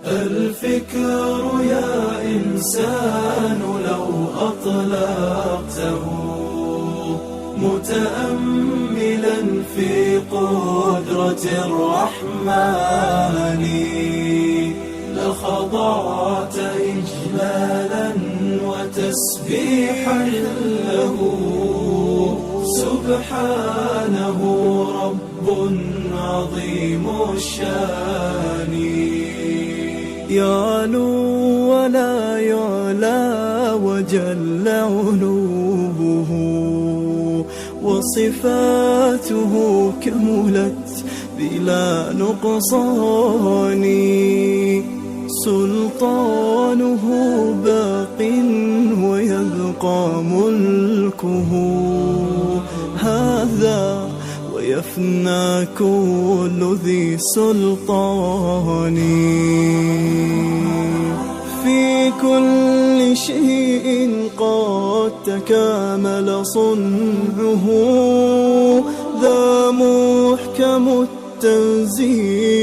الفكر يا إنسان لو أطلقته متأملا في قدرة الرحمن لخضعت إجلالا وتسبيحا له سبحانه رب عظيم الشان يعلو ولا يعلى وجل علوه وصفاته كملت بلا نقصان سلطانه باق ويبقى ملكه هذا ويفنى كل ذي سلطان في كل شيء قد تكامل صنعه ذا محكم التنزيل